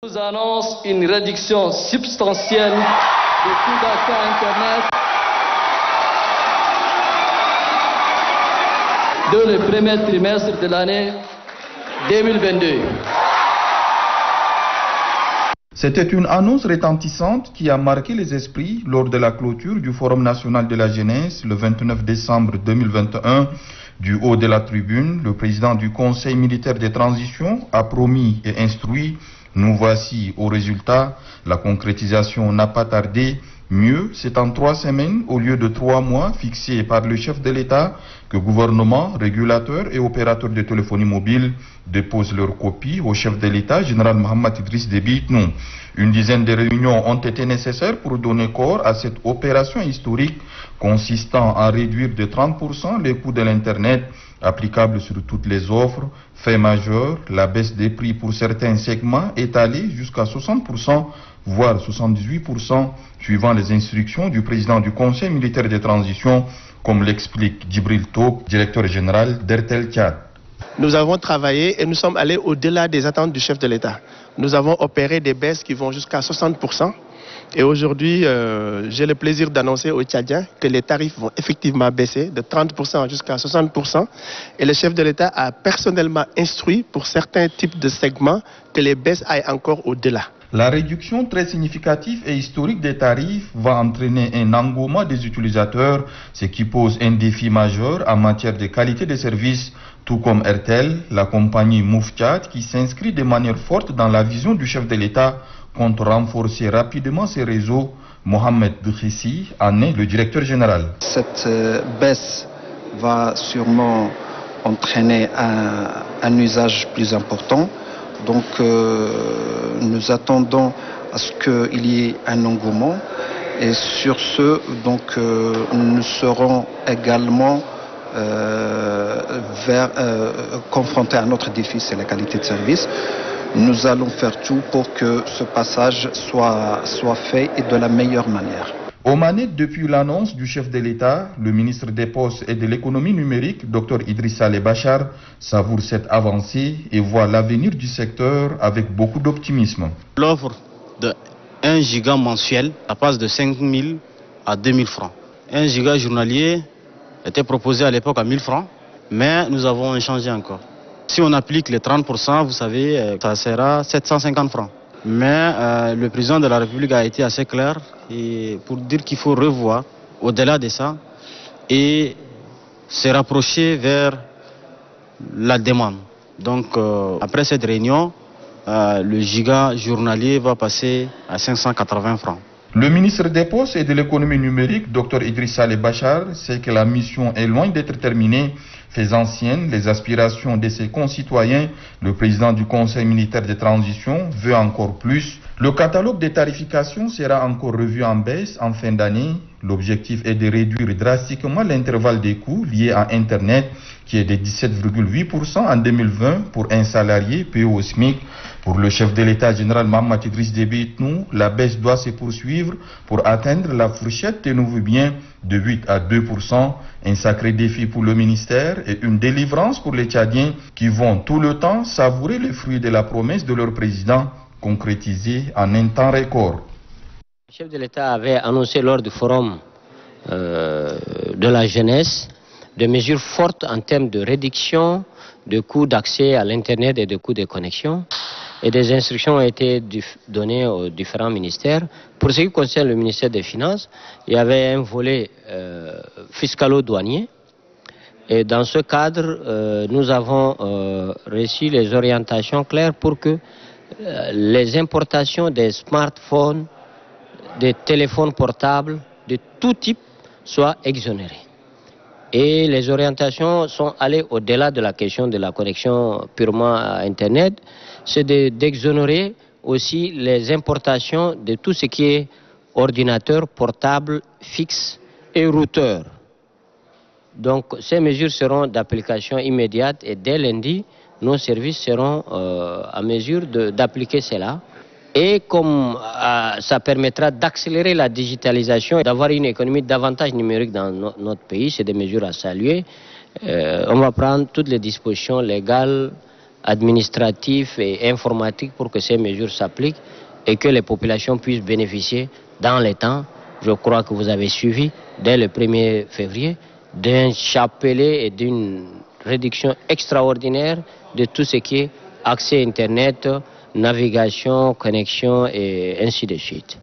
nous annonce une réduction substantielle du coût d'accès à Internet dès le premier trimestre de l'année 2022. C'était une annonce retentissante qui a marqué les esprits lors de la clôture du Forum national de la jeunesse le 29 décembre 2021. Du haut de la tribune, le président du Conseil militaire de transition a promis et instruit. Nous voici au résultat. La concrétisation n'a pas tardé. Mieux, c'est en 3 semaines au lieu de 3 mois fixés par le chef de l'État que gouvernement, régulateurs et opérateurs de téléphonie mobile déposent leur copie au chef de l'État, général Mohamed Idriss Déby Itnou. Une dizaine de réunions ont été nécessaires pour donner corps à cette opération historique consistant à réduire de 30% les coûts de l'Internet applicable sur toutes les offres. Fait majeur, la baisse des prix pour certains segments est allée jusqu'à 60%, voire 78%, suivant les instructions du président du Conseil militaire de transition, comme l'explique Djibril Top, directeur général d'Airtel Tchad. Nous avons travaillé et nous sommes allés au-delà des attentes du chef de l'État. Nous avons opéré des baisses qui vont jusqu'à 60%. Et aujourd'hui, j'ai le plaisir d'annoncer aux Tchadiens que les tarifs vont effectivement baisser de 30% jusqu'à 60%. Et le chef de l'État a personnellement instruit pour certains types de segments que les baisses aillent encore au-delà. La réduction très significative et historique des tarifs va entraîner un engouement des utilisateurs, ce qui pose un défi majeur en matière de qualité de service, tout comme Airtel, la compagnie Move Tchad, qui s'inscrit de manière forte dans la vision du chef de l'État, compte renforcer rapidement ses réseaux. Mohamed Bouhissi en est le directeur général. Cette baisse va sûrement entraîner un usage plus important. Donc nous attendons à ce qu'il y ait un engouement. Et sur ce, donc, nous serons également confrontés à notre défi, c'est la qualité de service. Nous allons faire tout pour que ce passage soit fait et de la meilleure manière. Aux manettes depuis l'annonce du chef de l'État, le ministre des Postes et de l'économie numérique, Dr Idrissa Saleh Bachar, savoure cette avancée et voit l'avenir du secteur avec beaucoup d'optimisme. L'offre de 1 giga mensuel, ça passe de 5 000 à 2 000 francs. 1 giga journalier était proposé à l'époque à 1 000 francs, mais nous avons changé encore. Si on applique les 30%, vous savez, ça sera 750 francs. Mais le président de la République a été assez clair pour dire qu'il faut revoir au-delà de ça et se rapprocher vers la demande. Donc après cette réunion, le giga journalier va passer à 580 francs. Le ministre des Postes et de l'économie numérique, Dr Idrissa Saleh Bachar, sait que la mission est loin d'être terminée. Faisant siennes les aspirations de ses concitoyens, le président du Conseil militaire de transition veut encore plus. Le catalogue de tarification sera encore revu en baisse en fin d'année. L'objectif est de réduire drastiquement l'intervalle des coûts liés à Internet, qui est de 17,8% en 2020 pour un salarié payé au SMIC. Pour le chef de l'État général Mohamed Idriss Déby Itnou, la baisse doit se poursuivre pour atteindre la fourchette de nouveaux biens de 8 à 2%. Un sacré défi pour le ministère et une délivrance pour les Tchadiens qui vont tout le temps savourer les fruits de la promesse de leur président concrétisée en un temps record. Le chef de l'État avait annoncé lors du forum de la jeunesse des mesures fortes en termes de réduction de coûts d'accès à l'Internet et de coûts de connexion. Et des instructions ont été données aux différents ministères. Pour ce qui concerne le ministère des Finances, il y avait un volet fiscalo-douanier. Et dans ce cadre, nous avons reçu les orientations claires pour que les importations des smartphones, des téléphones portables, de tout type, soient exonérées. Et les orientations sont allées au-delà de la question de la connexion purement à Internet. C'est d'exonérer aussi les importations de tout ce qui est ordinateur, portable, fixe et routeur. Donc ces mesures seront d'application immédiate et dès lundi, nos services seront à mesure d'appliquer cela. Et comme ça permettra d'accélérer la digitalisation et d'avoir une économie davantage numérique dans notre pays, c'est des mesures à saluer. On va prendre toutes les dispositions légales administratifs et informatiques pour que ces mesures s'appliquent et que les populations puissent bénéficier dans les temps. Je crois que vous avez suivi dès le 1er février d'un chapelet et d'une réduction extraordinaire de tout ce qui est accès Internet, navigation, connexion et ainsi de suite.